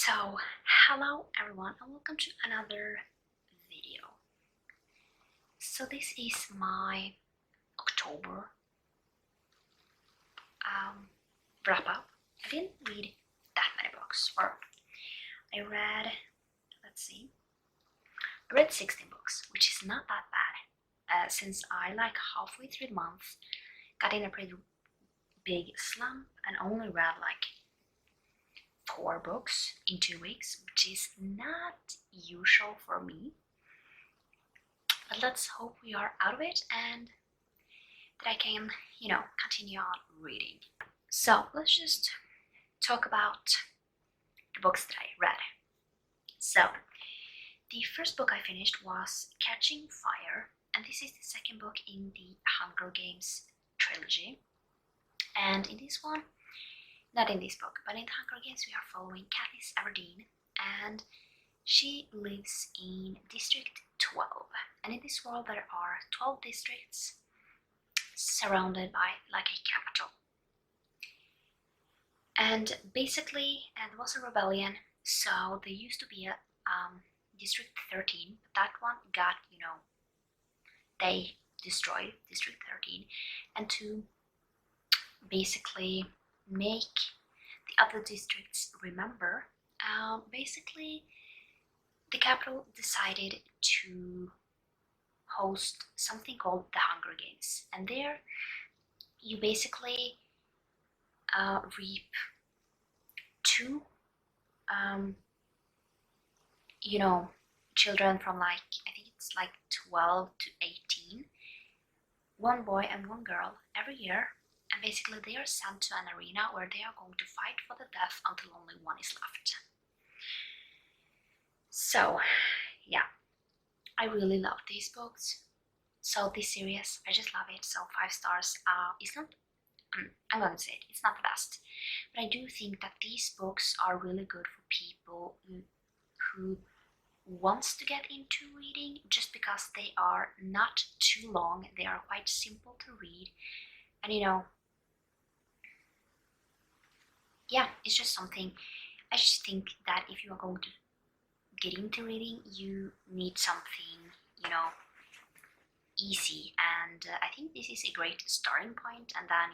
So, hello everyone and welcome to another video. So this is my October wrap up. I didn't read that many books, or I read, I read 16 books, which is not that bad, since I halfway through the month got in a pretty big slump and only read 4 books in 2 weeks, which is not usual for me. But let's hope we are out of it and that I can, continue on reading. So let's just talk about the books that I read. So the first book I finished was Catching Fire, and this is the second book in the Hunger Games trilogy. And in this one, not in this book, but in the Hunger Games, we are following Katniss Everdeen, and she lives in District 12. And in this world, there are 12 districts surrounded by a capital. And basically, there was a rebellion, so there used to be a District 13, but that one got, they destroyed District 13, and to basically make the other districts remember, basically the capital decided to host something called the Hunger Games, and there you basically reap 2 children from I think it's 12 to 18, 1 boy and 1 girl every year, and basically they are sent to an arena where they are going to fight for the death until only 1 is left. So yeah, I really love these books. So this series, I just love it. So 5 stars. It's not, I'm going to say it, it's not the best, but I do think that these books are really good for people who wants to get into reading, just because they are not too long, they are quite simple to read, and yeah, it's just something. I just think that if you are going to get into reading, you need something, easy, and I think this is a great starting point. And then,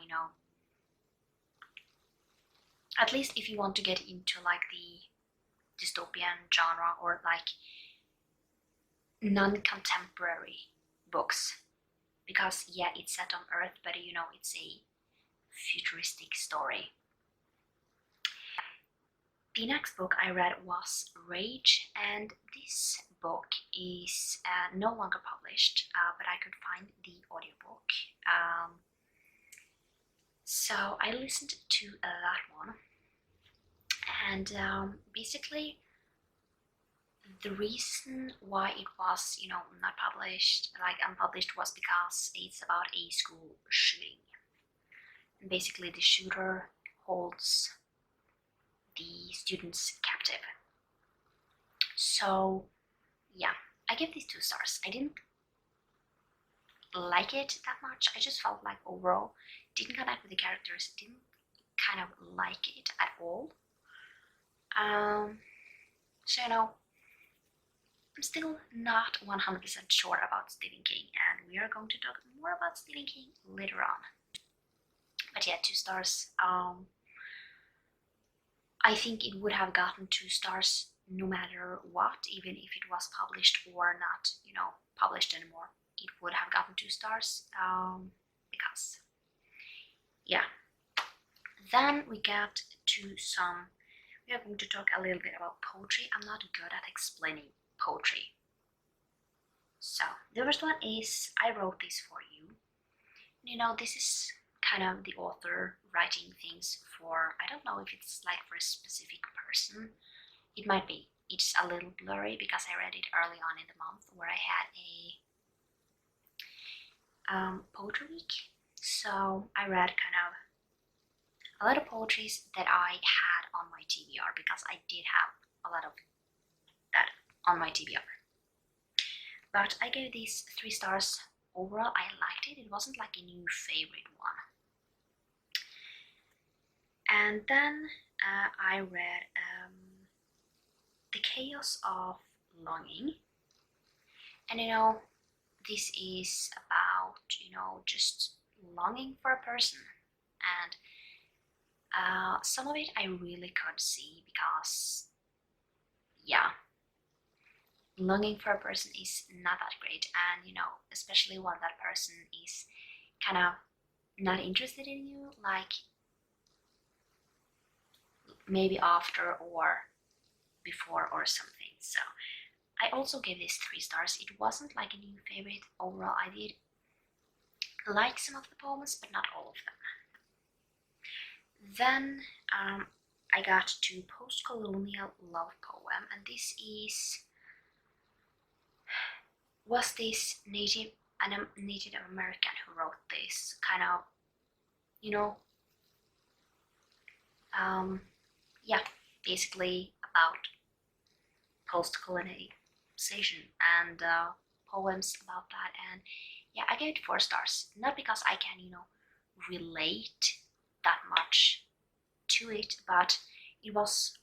at least if you want to get into the dystopian genre or non-contemporary books, because yeah, it's set on Earth, but it's a futuristic story. The next book I read was Rage, and this book is no longer published, but I could find the audiobook. So I listened to that one, and basically the reason why it was, not published, unpublished, was because it's about a school shooting. And basically the shooter holds the students captive. So yeah, I give these 2 stars. I didn't like it that much. I just felt overall didn't connect with the characters, didn't kind of like it at all. So I'm still not 100% sure about Stephen King, and we are going to talk more about Stephen King later on. But yeah, 2 stars. I think it would have gotten 2 stars no matter what, even if it was published or not, published anymore. It would have gotten 2 stars, because, yeah. Then we get to we are going to talk a little bit about poetry. I'm not good at explaining poetry. So the first one is I Wrote This For You. This is kind of the author writing things for, I don't know if it's for a specific person. It might be. It's a little blurry because I read it early on in the month where I had a poetry week. So I read kind of a lot of poetries that I had on my TBR, because I did have a lot of that on my TBR. But I gave these 3 stars. Overall, I liked it. It wasn't a new favorite one. And then I read chaos of longing. And you know, this is about, you know, just longing for a person. And some of it I really could see because, yeah, longing for a person is not that great. And you know, especially when that person is kind of not interested in you, like maybe after or before or something. So I also gave this 3 stars. It wasn't like a new favorite overall. I did like some of the poems, but not all of them. Then I got to post-colonial love poem, and this was this Native American who wrote this kind of, you know, yeah, basically about post-colonization and poems about that. And yeah, I gave it 4 stars, not because I can, you know, relate that much to it, but it was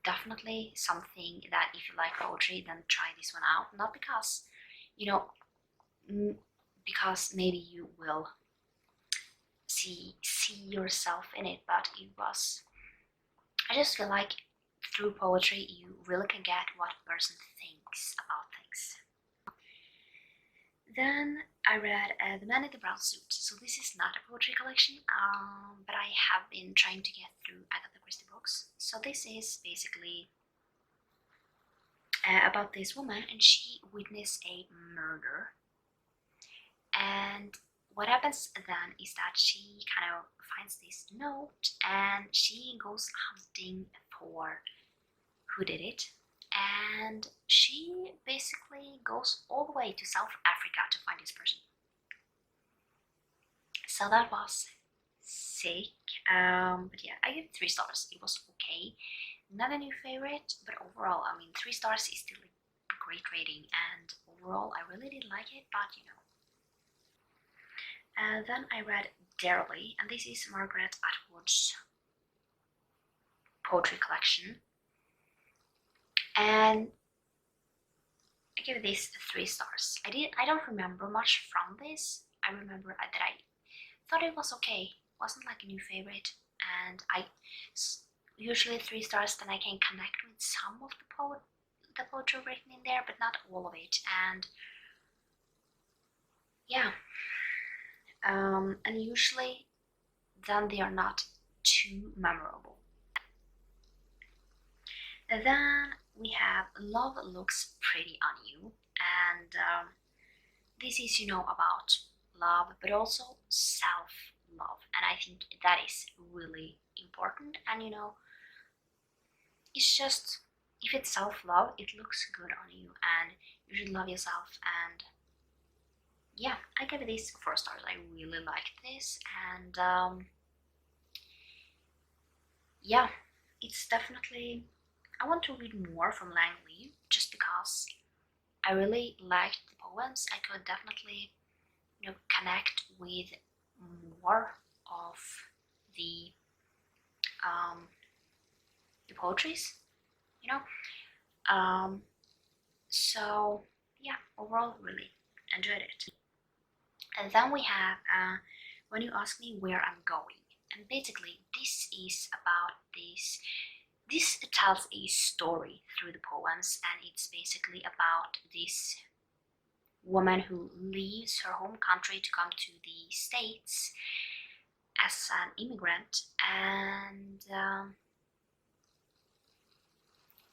definitely something that if you like poetry, then try this one out. Not because, you know, because maybe you will see yourself in it, but it was, I just feel like through poetry you really can get what a person thinks about things. Then I read The Man in the Brown Suit. So this is not a poetry collection, but I have been trying to get through Agatha Christie books. So this is basically about this woman, and she witnessed a murder. And what happens then is that she kind of finds this note and she goes hunting for who did it. And she basically goes all the way to South Africa to find this person. So that was sick. But yeah, I give it 3 stars. It was okay. Not a new favorite, but overall, I mean, 3 stars is still a great rating, and overall, I really did like it, but you know. Then I read Dereli, and this is Margaret Atwood's poetry collection. And I give this 3 stars. I don't remember much from this. I remember that I thought it was okay. It wasn't like a new favorite, and I usually 3 stars. Then I can connect with some of the poetry written in there, but not all of it. And yeah, and usually then they are not too memorable. And then we have Love Looks Pretty on You, and this is, you know, about love, but also self-love, and I think that is really important. And you know, it's just, if it's self-love, it looks good on you, and you should love yourself. And yeah, I give it these 4 stars. I really liked this, and yeah, it's definitely, I want to read more from Langley just because I really liked the poems. I could definitely, you know, connect with more of the poetries, you know. So yeah, overall, really enjoyed it. And then we have When You Ask Me Where I'm Going, and basically this is about this. This tells a story through the poems, and it's basically about this woman who leaves her home country to come to the States as an immigrant, and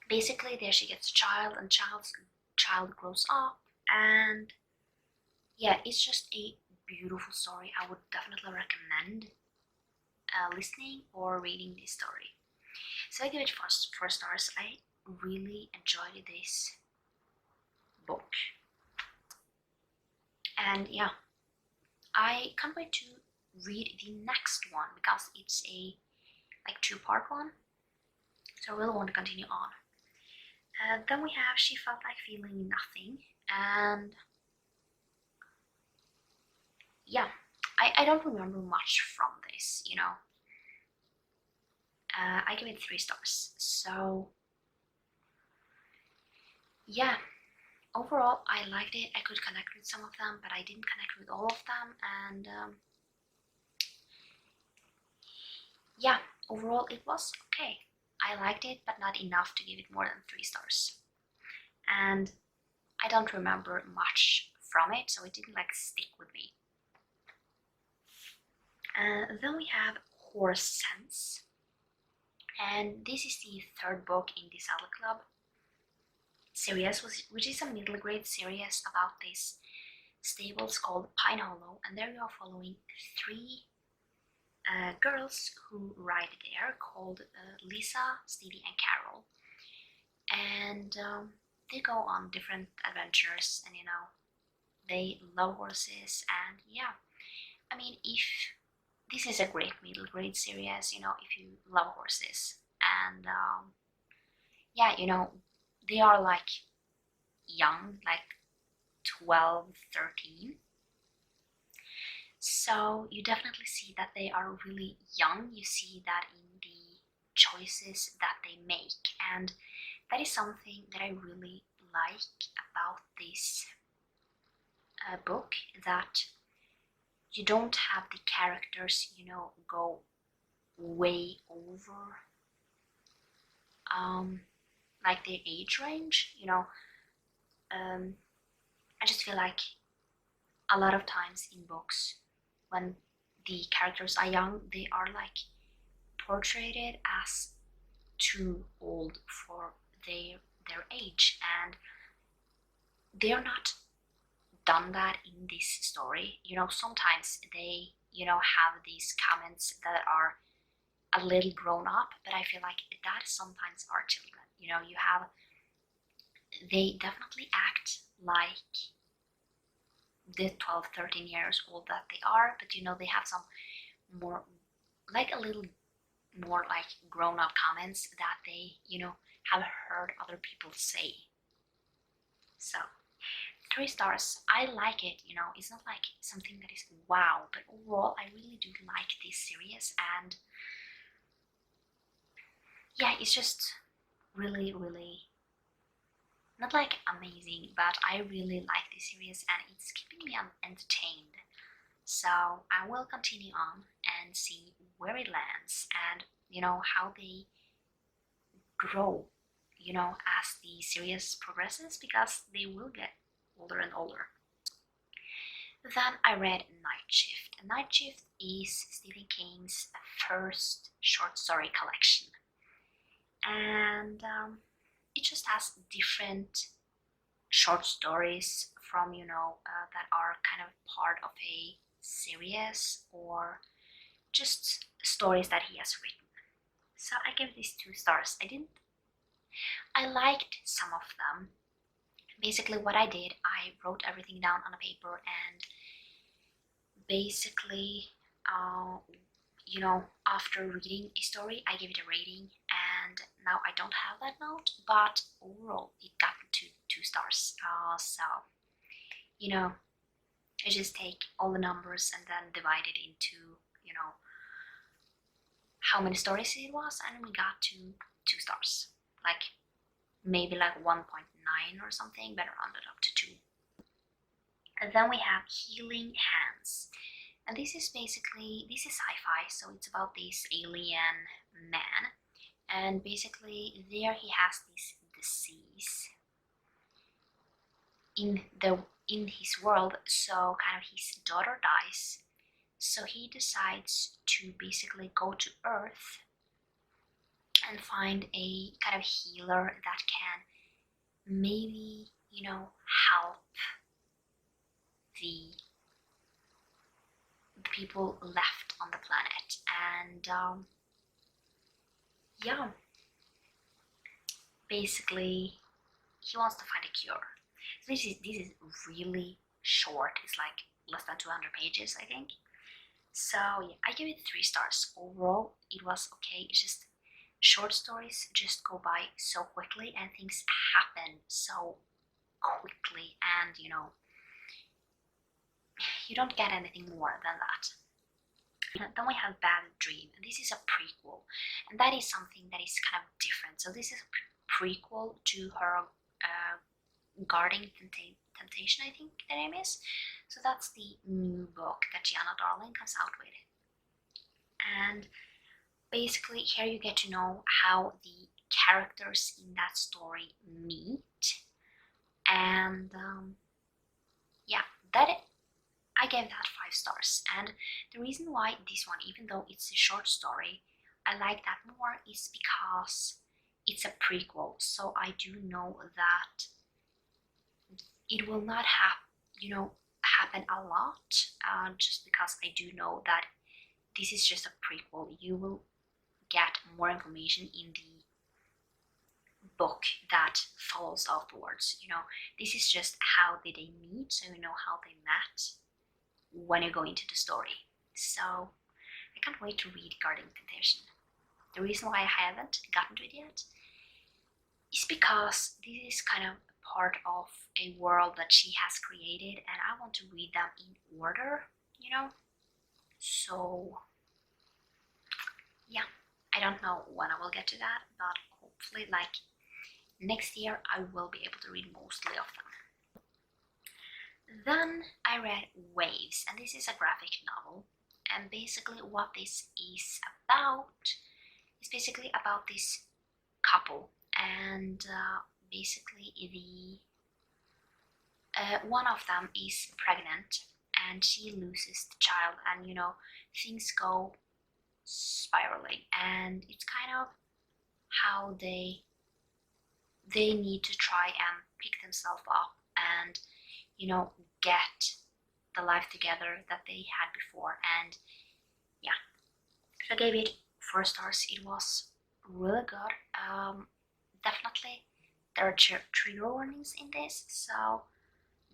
basically there she gets a child, and child grows up, and yeah, it's just a beautiful story. I would definitely recommend listening or reading this story. So I give it 4 stars. I really enjoyed this book, and yeah, I can't wait to read the next one because it's a like 2-part one, so I really want to continue on. Then we have She Felt Like Feeling Nothing, and yeah, I don't remember much from this, you know. I give it 3 stars. So yeah, overall I liked it. I could connect with some of them, but I didn't connect with all of them. And yeah, overall it was okay. I liked it, but not enough to give it more than 3 stars. And I don't remember much from it, so it didn't like stick with me. Then we have Horse Sense, and this is the third book in the Saddle Club series, which is a middle grade series about this stables called Pine Hollow, and there we are following 3 girls who ride there called Lisa, Stevie, and Carol, and they go on different adventures, and they love horses, and yeah, I mean, if this is a great middle grade series, if you love horses, and yeah, they are like young, like 12, 13. So you definitely see that they are really young. You see that in the choices that they make, and that is something that I really like about this book, that you don't have the characters, go way over like their age range. I just feel like a lot of times in books, when the characters are young, they are like portrayed as too old for their age, and they are not done that in this story. Sometimes they have these comments that are a little grown up, but I feel like that sometimes are children. They definitely act like the 12, 13 years old that they are, but they have some more, like a little more like grown up comments that they have heard other people say. So 3 stars. I like it. It's not like something that is wow, but overall I really do like this series, and yeah, it's just really, really not like amazing, but I really like this series, and it's keeping me entertained. So I will continue on and see where it lands, and how they grow, as the series progresses, because they will get older and older. Then I read Night Shift. Night Shift is Stephen King's first short story collection, and it just has different short stories from that are kind of part of a series, or just stories that he has written. So I gave these 2 stars. I liked some of them. Basically what I did, I wrote everything down on a paper, and basically after reading a story I gave it a rating, and now I don't have that note, but overall it got to 2 stars. So I just take all the numbers and then divide it into how many stories it was, and we got to 2 stars, like maybe like 1.9 or something, but rounded up to 2. And then we have Healing Hands, and this is sci-fi, so it's about this alien man, and basically there he has this disease in his world, so kind of his daughter dies, so he decides to basically go to Earth and find a kind of healer that can maybe help the people left on the planet. And yeah, basically he wants to find a cure. So this is really short. It's like less than 200 pages, I think. So yeah, I give it 3 stars. Overall it was okay. It's just short stories just go by so quickly, and things happen so quickly, and you don't get anything more than that. Then we have Bad Dream, and this is a prequel, and that is something that is kind of different. So this is a prequel to her Guarding Temptation, I think the name is. So that's the new book that Gianna Darling comes out with. And basically here you get to know how the characters in that story meet. And yeah, I gave that 5 stars. And the reason why this one, even though it's a short story, I like that more is because it's a prequel. So I do know that it will not happen a lot, just because I do know that this is just a prequel. You will get more information in the book that follows afterwards. This is just how did they meet, so you know how they met when you go into the story. So I can't wait to read Guarding Temptation. The reason why I haven't gotten to it yet is because this is kind of part of a world that she has created, and I want to read them in order, So yeah, I don't know when I will get to that, but hopefully like next year I will be able to read mostly of them. Then I read Waves, and this is a graphic novel, and basically what this is basically about this couple, and basically one of them is pregnant and she loses the child, and things go spiraling, and it's kind of how they need to try and pick themselves up and get the life together that they had before. And yeah, so I gave it 4 stars. It was really good. Definitely there are trigger warnings in this, so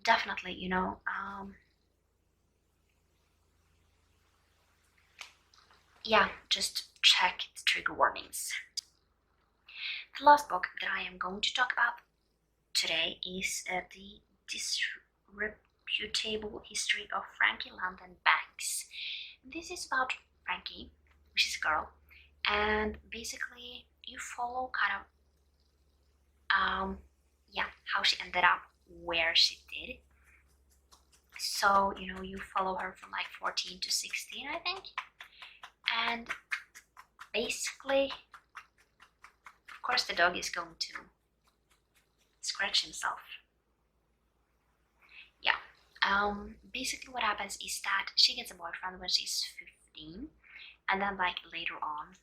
definitely yeah, just check the trigger warnings. The last book that I am going to talk about today is the Disreputable History of Frankie London Banks. This is about Frankie, which is a girl, and basically you follow kind of how she ended up where she did. So you follow her from like 14 to 16, I think, and basically, of course, the dog is going to scratch himself. Yeah. Basically what happens is that she gets a boyfriend when she's 15, and then like later on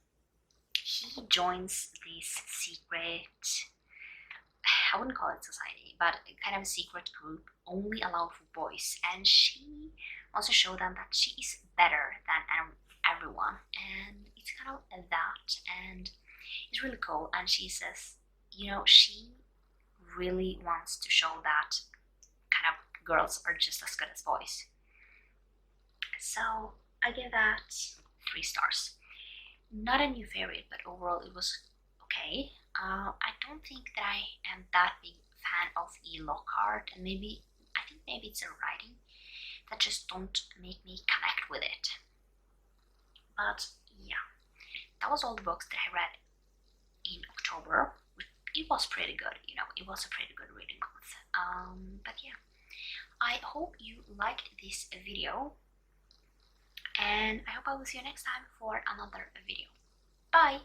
he joins this secret, I wouldn't call it society, but kind of a secret group only allowed for boys, and she wants to show them that she is better than everyone, and it's kind of that, and it's really cool. And she says she really wants to show that kind of girls are just as good as boys. So I give that 3 stars. Not a new favorite, but overall it was okay. I don't think that I am that big fan of E. Lockhart, and I think maybe it's a writing that just don't make me connect with it. But yeah, that was all the books that I read in October. It was pretty good, it was a pretty good reading month. But yeah, I hope you liked this video, and I hope I will see you next time for another video. Bye!